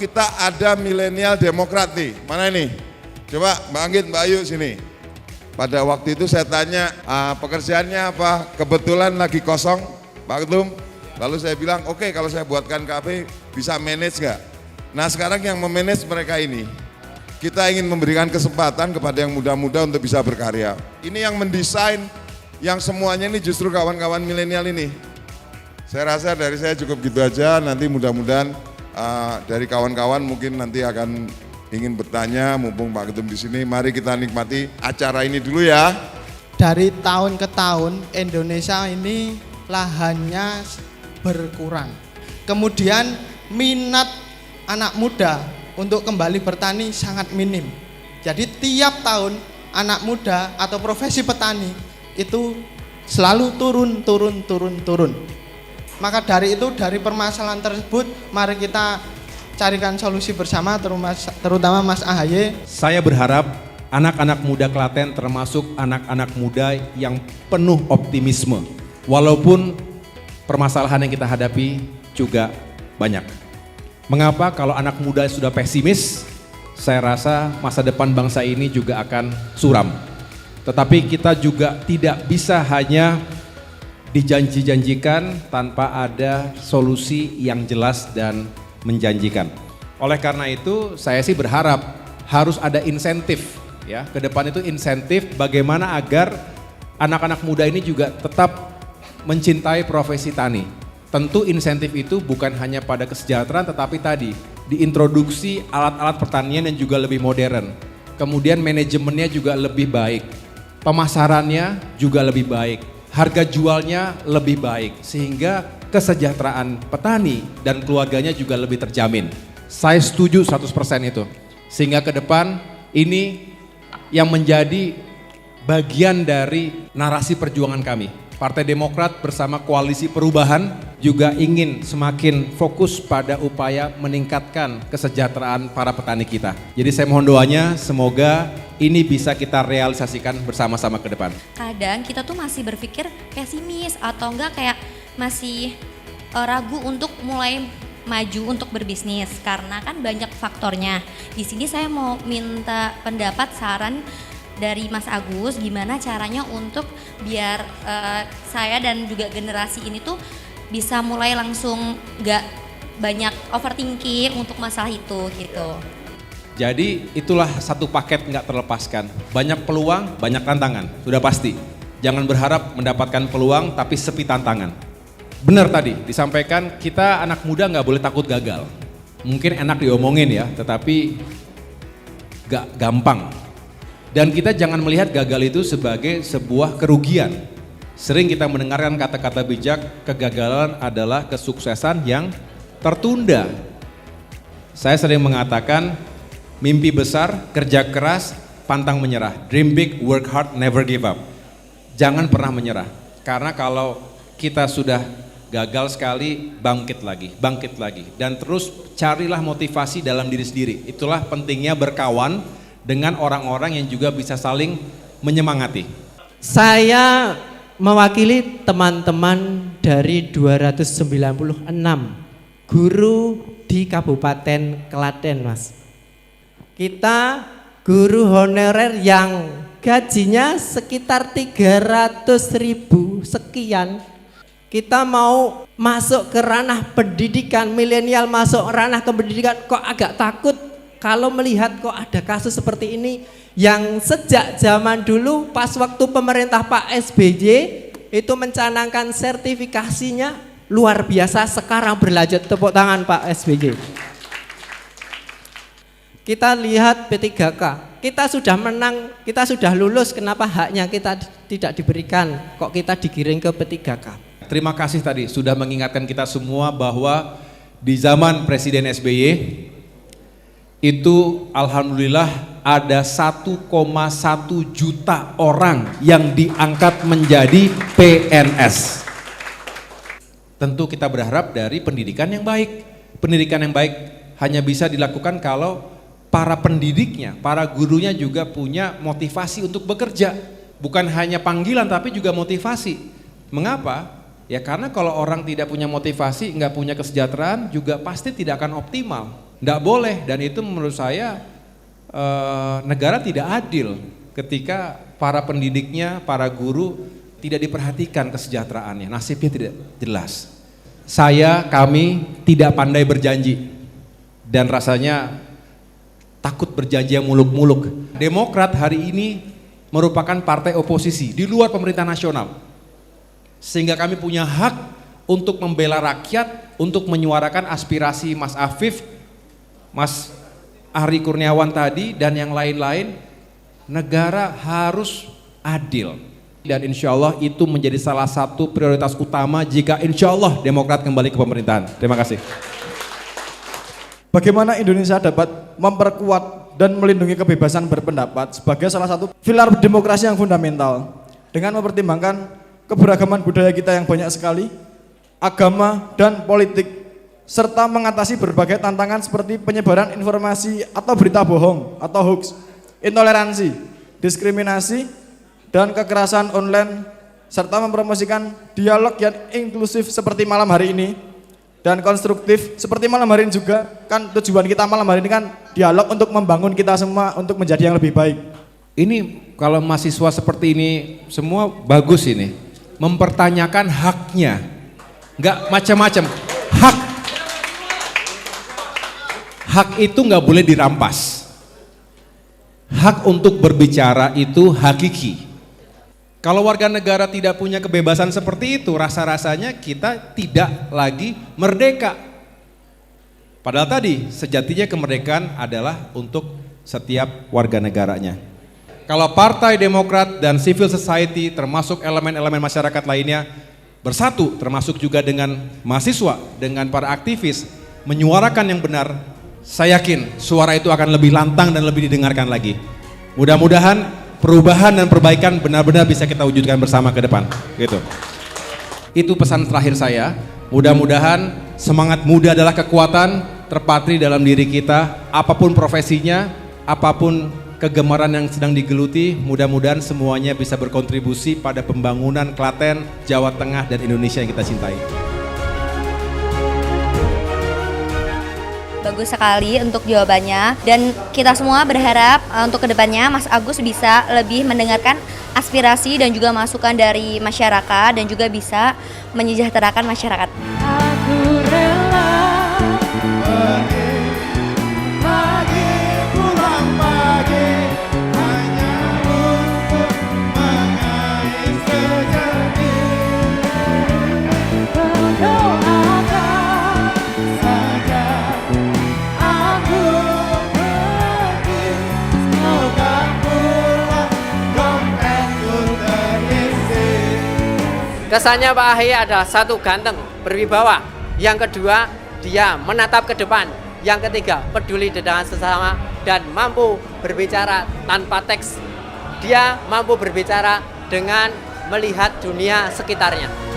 kita ada milenial demokrat nih. Mana ini? Coba Mbak Anggit, Mbak Ayu sini. Pada waktu itu saya tanya, pekerjaannya apa? Kebetulan lagi kosong, Pak Ketum. Lalu saya bilang, oke, kalau saya buatkan KP bisa manage nggak? Nah sekarang yang memanage mereka ini, kita ingin memberikan kesempatan kepada yang muda-muda untuk bisa berkarya. Ini yang mendesain, yang semuanya ini justru kawan-kawan milenial ini. Saya rasa dari saya cukup gitu aja, nanti mudah-mudahan dari kawan-kawan mungkin nanti akan ingin bertanya, mumpung Pak Ketum di sini, mari kita nikmati acara ini dulu ya. Dari tahun ke tahun Indonesia ini lahannya berkurang. Kemudian minat anak muda untuk kembali bertani sangat minim. Jadi tiap tahun anak muda atau profesi petani itu selalu turun. Maka dari itu, dari permasalahan tersebut, mari kita carikan solusi bersama, terutama Mas AHY. Saya berharap anak-anak muda Klaten termasuk anak-anak muda yang penuh optimisme. Walaupun permasalahan yang kita hadapi juga banyak. Mengapa kalau anak muda sudah pesimis, saya rasa masa depan bangsa ini juga akan suram. Tetapi kita juga tidak bisa hanya dijanji-janjikan tanpa ada solusi yang jelas dan menjanjikan. Oleh karena itu saya sih berharap harus ada insentif ya. Ke depan itu insentif bagaimana agar anak-anak muda ini juga tetap mencintai profesi tani. Tentu insentif itu bukan hanya pada kesejahteraan tetapi tadi diintroduksi alat-alat pertanian yang juga lebih modern. Kemudian manajemennya juga lebih baik. Pemasarannya juga lebih baik. Harga jualnya lebih baik sehingga kesejahteraan petani dan keluarganya juga lebih terjamin. Saya setuju 100% itu. Sehingga ke depan ini yang menjadi bagian dari narasi perjuangan kami. Partai Demokrat bersama Koalisi Perubahan juga ingin semakin fokus pada upaya meningkatkan kesejahteraan para petani kita. Jadi saya mohon doanya semoga ini bisa kita realisasikan bersama-sama ke depan. Kadang kita tuh masih berpikir pesimis atau enggak kayak masih ragu untuk mulai maju untuk berbisnis karena kan banyak faktornya. Di sini saya mau minta pendapat saran dari Mas Agus gimana caranya untuk biar saya dan juga generasi ini tuh bisa mulai langsung gak banyak overthinking untuk masalah itu gitu. Jadi itulah satu paket nggak terlepaskan. Banyak peluang, banyak tantangan, sudah pasti. Jangan berharap mendapatkan peluang tapi sepi tantangan. Benar tadi disampaikan kita anak muda nggak boleh takut gagal. Mungkin enak diomongin ya, tetapi gak gampang. Dan kita jangan melihat gagal itu sebagai sebuah kerugian. Sering kita mendengarkan kata-kata bijak, kegagalan adalah kesuksesan yang tertunda. Saya sering mengatakan mimpi besar, kerja keras, pantang menyerah. Dream big, work hard, never give up. Jangan pernah menyerah. Karena kalau kita sudah gagal sekali, bangkit lagi. Dan terus carilah motivasi dalam diri sendiri. Itulah pentingnya berkawan dengan orang-orang yang juga bisa saling menyemangati. Saya mewakili teman-teman dari 296 guru di Kabupaten Klaten, Mas. Kita guru honorer yang gajinya sekitar 300.000 sekian. Kita mau masuk ke ranah pendidikan, milenial masuk ranah pendidikan kok agak takut. Kalau melihat kok ada kasus seperti ini yang sejak zaman dulu pas waktu pemerintah Pak SBY itu mencanangkan sertifikasinya luar biasa, sekarang berlanjut, tepuk tangan Pak SBY. Kita lihat P3K, kita sudah menang, kita sudah lulus, kenapa haknya kita tidak diberikan, kok kita digiring ke P3K. Terima kasih tadi sudah mengingatkan kita semua bahwa di zaman Presiden SBY itu alhamdulillah ada 1,1 juta orang yang diangkat menjadi PNS. Tentu kita berharap dari pendidikan yang baik. Pendidikan yang baik hanya bisa dilakukan kalau para pendidiknya, para gurunya juga punya motivasi untuk bekerja. Bukan hanya panggilan tapi juga motivasi. Mengapa? Ya karena kalau orang tidak punya motivasi, nggak punya kesejahteraan juga pasti tidak akan optimal. Nggak boleh, dan itu menurut saya negara tidak adil ketika para pendidiknya, para guru tidak diperhatikan kesejahteraannya, nasibnya tidak jelas. Kami tidak pandai berjanji dan rasanya takut berjanji yang muluk-muluk. Demokrat hari ini merupakan partai oposisi di luar pemerintah nasional, sehingga kami punya hak untuk membela rakyat, untuk menyuarakan aspirasi Mas Afif, Mas Ari Kurniawan tadi, dan yang lain-lain. Negara harus adil, dan insya Allah itu menjadi salah satu prioritas utama jika insya Allah Demokrat kembali ke pemerintahan. Terima kasih. Bagaimana Indonesia dapat memperkuat dan melindungi kebebasan berpendapat sebagai salah satu pilar demokrasi yang fundamental dengan mempertimbangkan keberagaman budaya kita yang banyak sekali, agama dan politik, serta mengatasi berbagai tantangan seperti penyebaran informasi atau berita bohong atau hoax, intoleransi, diskriminasi, dan kekerasan online, serta mempromosikan dialog yang inklusif seperti malam hari ini dan konstruktif seperti malam hari ini juga. Kan tujuan kita malam hari ini kan dialog untuk membangun kita semua untuk menjadi yang lebih baik. Ini kalau mahasiswa seperti ini semua bagus ini, mempertanyakan haknya, nggak macam-macam. Hak itu nggak boleh dirampas. Hak untuk berbicara itu hakiki. Kalau warga negara tidak punya kebebasan seperti itu, rasa-rasanya kita tidak lagi merdeka. Padahal tadi sejatinya kemerdekaan adalah untuk setiap warga negaranya. Kalau Partai Demokrat dan civil society termasuk elemen-elemen masyarakat lainnya bersatu, termasuk juga dengan mahasiswa, dengan para aktivis, menyuarakan yang benar, saya yakin suara itu akan lebih lantang dan lebih didengarkan lagi. Mudah-mudahan perubahan dan perbaikan benar-benar bisa kita wujudkan bersama ke depan. Gitu. Itu pesan terakhir saya. Mudah-mudahan semangat muda adalah kekuatan terpatri dalam diri kita. Apapun profesinya, apapun kegemaran yang sedang digeluti, mudah-mudahan semuanya bisa berkontribusi pada pembangunan Klaten, Jawa Tengah, dan Indonesia yang kita cintai. Bagus sekali untuk jawabannya, dan kita semua berharap untuk kedepannya Mas Agus bisa lebih mendengarkan aspirasi dan juga masukan dari masyarakat dan juga bisa menyejahterakan masyarakat. Aku rela pagi pulang pagi hanya untuk mengais sejati. Berdoakan saja aku pergi, semoga pulang dompetku terisi. Kesannya Pak Ahy adalah satu, ganteng, berwibawa. Yang kedua, dia menatap ke depan. Yang ketiga, peduli dengan sesama dan mampu berbicara tanpa teks. Dia mampu berbicara dengan melihat dunia sekitarnya.